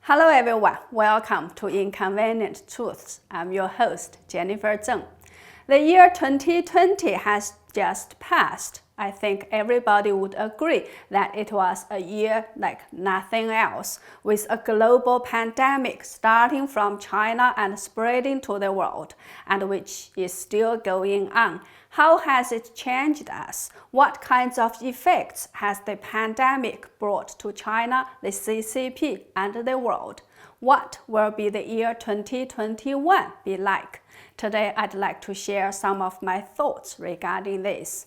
Hello everyone, welcome to Inconvenient Truths. I'm your host, Jennifer Zeng. The year 2020 has just passed. I think everybody would agree that it was a year like nothing else, with a global pandemic starting from China and spreading to the world, and which is still going on. How has it changed us? What kinds of effects has the pandemic brought to China, the CCP, and the world? What will be the year 2021 be like? Today, I'd like to share some of my thoughts regarding this.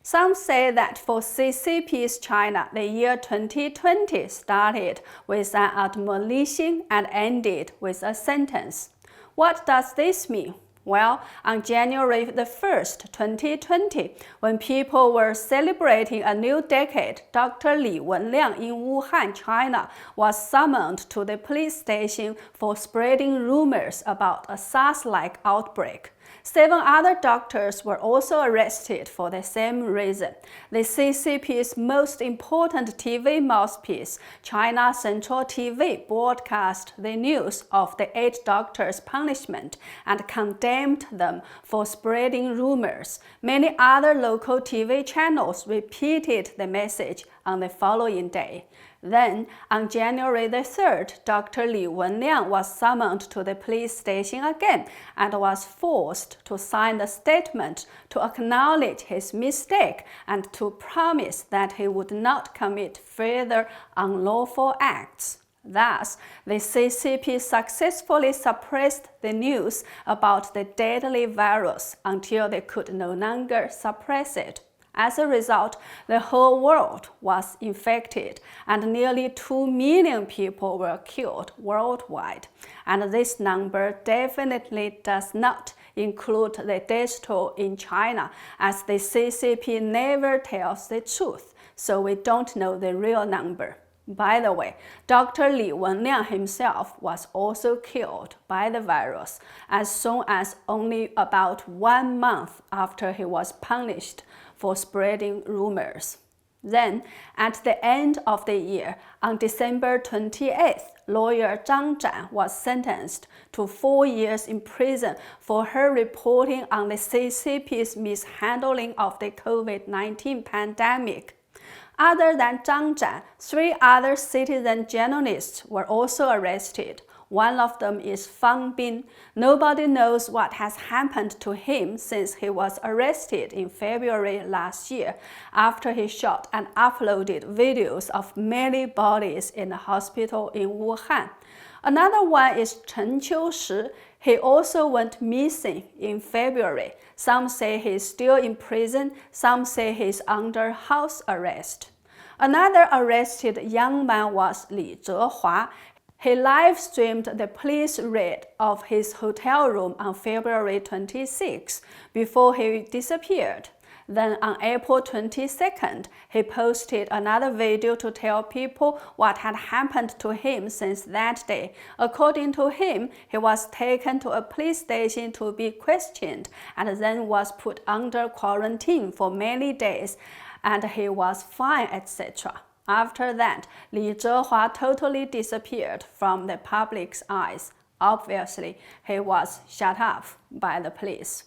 Some say that for CCP's China, the year 2020 started with an admonition and ended with a sentence. What does this mean? Well, on January the 1st, 2020, when people were celebrating a new decade, Dr. Li Wenliang in Wuhan, China, was summoned to the police station for spreading rumors about a SARS-like outbreak. 7 other doctors were also arrested for the same reason. The CCP's most important TV mouthpiece, China Central TV, broadcast the news of the 8 doctors' punishment and condemned them for spreading rumors. Many other local TV channels repeated the message on the following day. Then, on January the 3rd, Dr. Li Wenliang was summoned to the police station again and was forced to sign a statement to acknowledge his mistake and to promise that he would not commit further unlawful acts. Thus, the CCP successfully suppressed the news about the deadly virus until they could no longer suppress it. As a result, the whole world was infected and nearly 2 million people were killed worldwide. And this number definitely does not include the death toll in China, as the CCP never tells the truth, so we don't know the real number. By the way, Dr. Li Wenliang himself was also killed by the virus as soon as only about 1 month after he was punished for spreading rumors. Then, at the end of the year, on December 28th, lawyer Zhang Zhan was sentenced to 4 years in prison for her reporting on the CCP's mishandling of the COVID-19 pandemic. Other than Zhang Zhan, 3 other citizen journalists were also arrested. One of them is Fang Bin. Nobody knows what has happened to him since he was arrested in February last year after he shot and uploaded videos of many bodies in a hospital in Wuhan. Another one is Chen Qiushi. He also went missing in February. Some say he's still in prison, some say he's under house arrest. Another arrested young man was Li Zhehua. He live-streamed the police raid of his hotel room on February 26 before he disappeared. Then on April 22nd, he posted another video to tell people what had happened to him since that day. According to him, he was taken to a police station to be questioned and then was put under quarantine for many days, and he was fine, etc. After that, Li Zhehua totally disappeared from the public's eyes. Obviously, he was shut up by the police.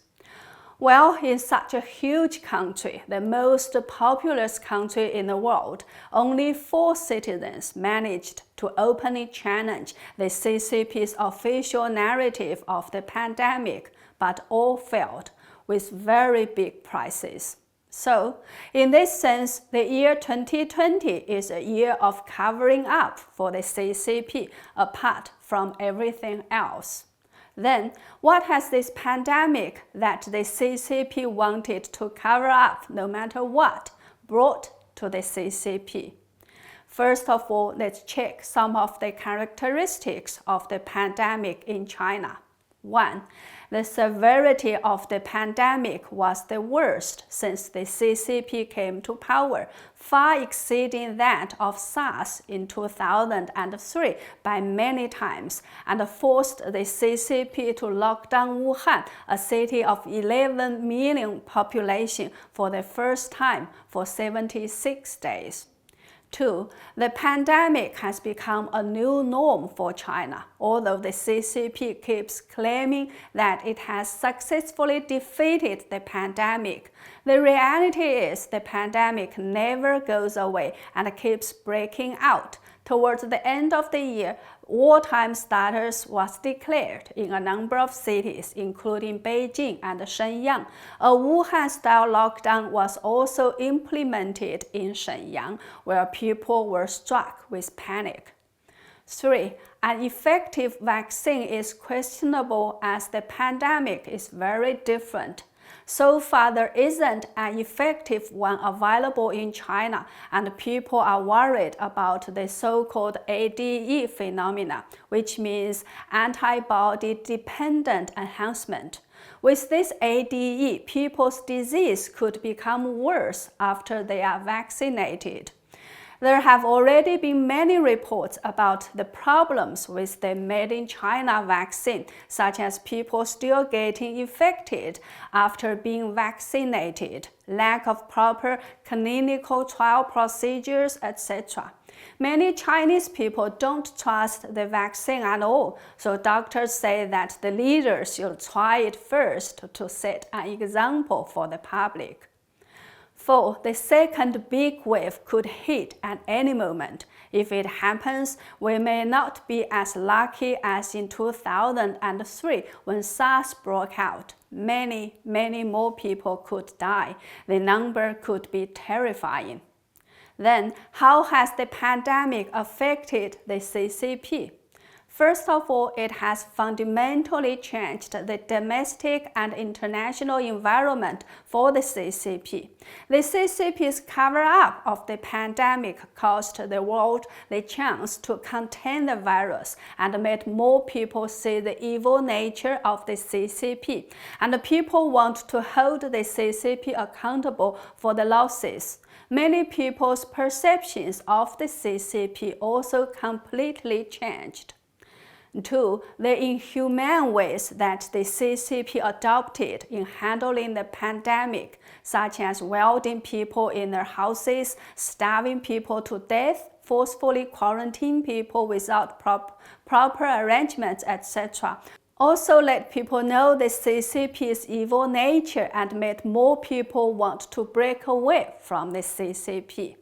Well, in such a huge country, the most populous country in the world, only 4 citizens managed to openly challenge the CCP's official narrative of the pandemic, but all failed, with very big prices. So, in this sense, the year 2020 is a year of covering up for the CCP, apart from everything else. Then, what has this pandemic that the CCP wanted to cover up no matter what brought to the CCP? First of all, let's check some of the characteristics of the pandemic in China. 1. The severity of the pandemic was the worst since the CCP came to power, far exceeding that of SARS in 2003 by many times, and forced the CCP to lock down Wuhan, a city of 11 million population, for the first time for 76 days. 2. The pandemic has become a new norm for China, although the CCP keeps claiming that it has successfully defeated the pandemic. The reality is the pandemic never goes away and keeps breaking out. Towards the end of the year, wartime status was declared in a number of cities, including Beijing and Shenyang. A Wuhan-style lockdown was also implemented in Shenyang, where people were struck with panic. 3. An effective vaccine is questionable as the pandemic is very different. So far, there isn't an effective one available in China, and people are worried about the so-called ADE phenomena, which means antibody-dependent enhancement. With this ADE, people's disease could become worse after they are vaccinated. There have already been many reports about the problems with the made-in-China vaccine, such as people still getting infected after being vaccinated, lack of proper clinical trial procedures, etc. Many Chinese people don't trust the vaccine at all, so doctors say that the leaders should try it first to set an example for the public. 4. The second big wave could hit at any moment. If it happens, we may not be as lucky as in 2003 when SARS broke out. Many more people could die. The number could be terrifying. Then, how has the pandemic affected the CCP? First of all, it has fundamentally changed the domestic and international environment for the CCP. The CCP's cover-up of the pandemic cost the world the chance to contain the virus and made more people see the evil nature of the CCP, and people want to hold the CCP accountable for the losses. Many people's perceptions of the CCP also completely changed. 2. The inhumane ways that the CCP adopted in handling the pandemic, such as welding people in their houses, starving people to death, forcefully quarantining people without proper arrangements, etc., also let people know the CCP's evil nature and made more people want to break away from the CCP.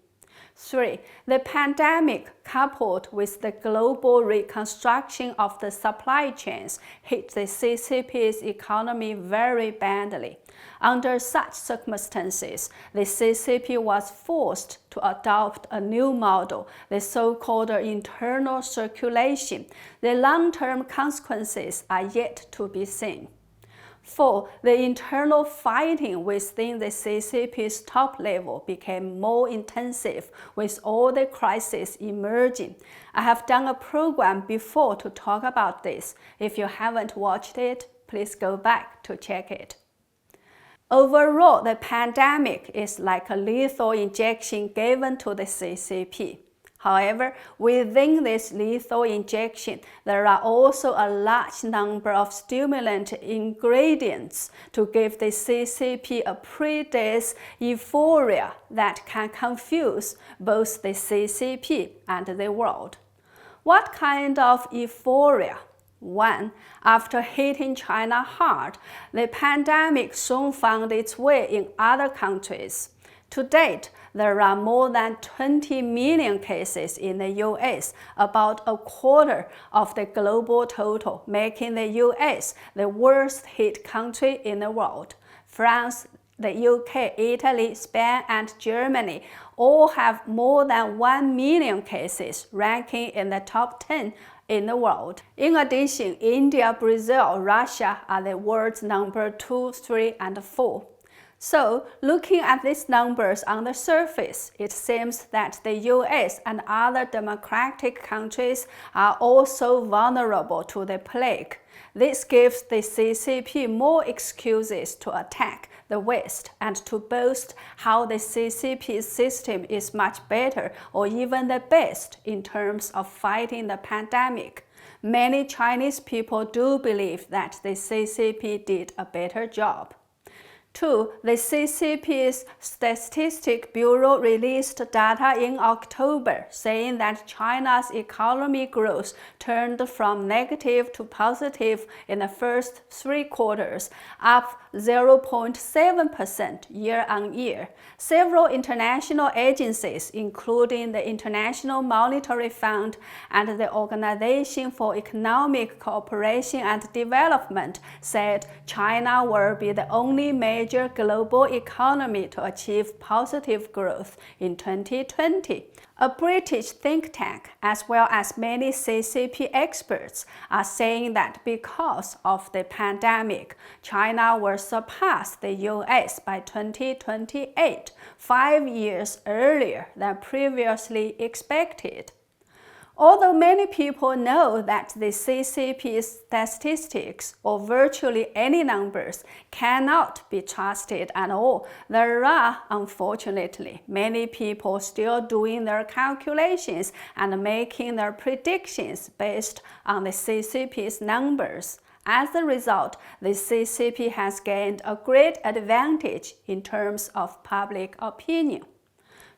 3. The pandemic, coupled with the global reconstruction of the supply chains, hit the CCP's economy very badly. Under such circumstances, the CCP was forced to adopt a new model, the so-called internal circulation. The long-term consequences are yet to be seen. 4. The internal fighting within the CCP's top level became more intensive with all the crises emerging. I have done a program before to talk about this. If you haven't watched it, please go back to check it. Overall, the pandemic is like a lethal injection given to the CCP. However, within this lethal injection, there are also a large number of stimulant ingredients to give the CCP a pre-death euphoria that can confuse both the CCP and the world. What kind of euphoria? 1. After hitting China hard, the pandemic soon found its way in other countries. To date, there are more than 20 million cases in the US, about a quarter of the global total, making the US the worst hit country in the world. France, the UK, Italy, Spain, and Germany all have more than 1 million cases, ranking in the top 10 in the world. In addition, India, Brazil, Russia are the world's number 2, 3, and 4. So, looking at these numbers on the surface, it seems that the US and other democratic countries are also vulnerable to the plague. This gives the CCP more excuses to attack the West and to boast how the CCP's system is much better or even the best in terms of fighting the pandemic. Many Chinese people do believe that the CCP did a better job. 2. The CCP's Statistics Bureau released data in October saying that China's economic growth turned from negative to positive in the first 3 quarters, up 0.7% year-on-year. Several international agencies, including the International Monetary Fund and the Organization for Economic Cooperation and Development, said China will be the only major global economy to achieve positive growth in 2020. A British think tank, as well as many CCP experts, are saying that because of the pandemic, China will surpass the US by 2028, 5 years earlier than previously expected. Although many people know that the CCP's statistics or virtually any numbers cannot be trusted at all, there are, unfortunately, many people still doing their calculations and making their predictions based on the CCP's numbers. As a result, the CCP has gained a great advantage in terms of public opinion.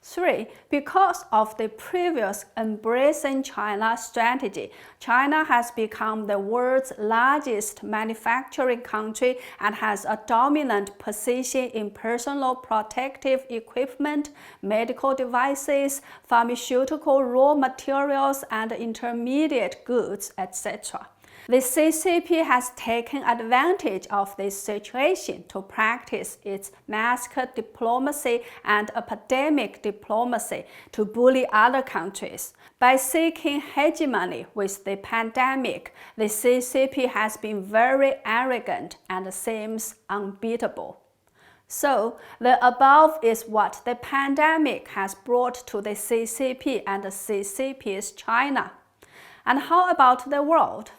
3. Because of the previous Embracing China strategy, China has become the world's largest manufacturing country and has a dominant position in personal protective equipment, medical devices, pharmaceutical raw materials, and intermediate goods, etc. The CCP has taken advantage of this situation to practice its mask diplomacy and epidemic diplomacy to bully other countries. By seeking hegemony with the pandemic, the CCP has been very arrogant and seems unbeatable. So, the above is what the pandemic has brought to the CCP and the CCP's China. And how about the world?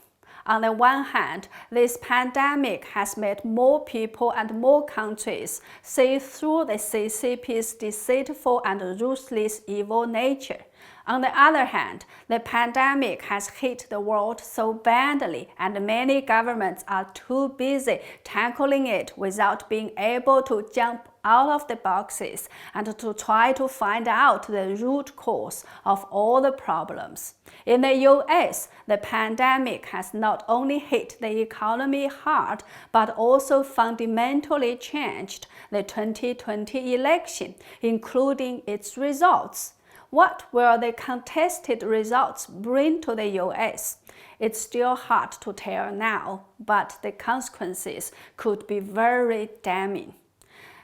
On the one hand, this pandemic has made more people and more countries see through the CCP's deceitful and ruthless evil nature. On the other hand, the pandemic has hit the world so badly, and many governments are too busy tackling it without being able to jump out of the boxes and to try to find out the root cause of all the problems. In the US, the pandemic has not only hit the economy hard, but also fundamentally changed the 2020 election, including its results. What will the contested results bring to the US? It's still hard to tell now, but the consequences could be very damning.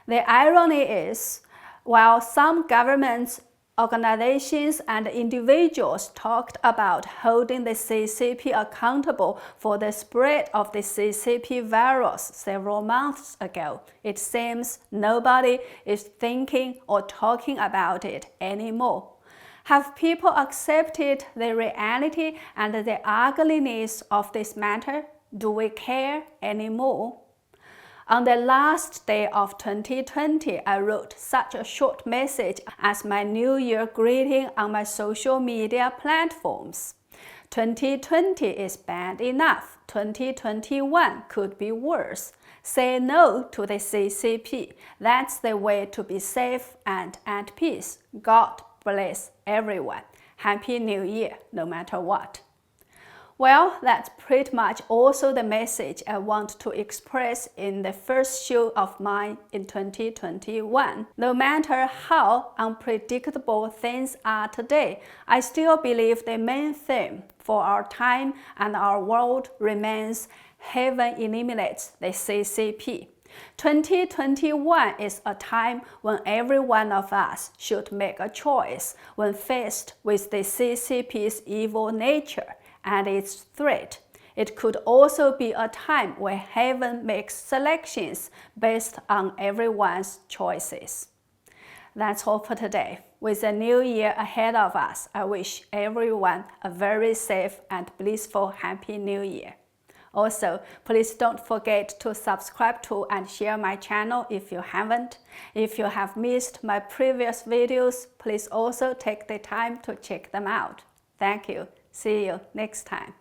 The irony is, while some governments, organizations, and individuals talked about holding the CCP accountable for the spread of the CCP virus several months ago, it seems nobody is thinking or talking about it anymore. Have people accepted the reality and the ugliness of this matter? Do we care anymore? On the last day of 2020, I wrote such a short message as my New Year greeting on my social media platforms. 2020 is bad enough. 2021 could be worse. Say no to the CCP. That's the way to be safe and at peace. God bless everyone. Happy New Year, no matter what. Well, that's pretty much also the message I want to express in the first show of mine in 2021. No matter how unpredictable things are today, I still believe the main theme for our time and our world remains heaven eliminates the CCP. 2021 is a time when every one of us should make a choice when faced with the CCP's evil nature and its threat. It could also be a time when heaven makes selections based on everyone's choices. That's all for today. With a new year ahead of us, I wish everyone a very safe and blissful Happy New Year. Also, please don't forget to subscribe to and share my channel if you haven't. If you have missed my previous videos, please also take the time to check them out. Thank you. See you next time.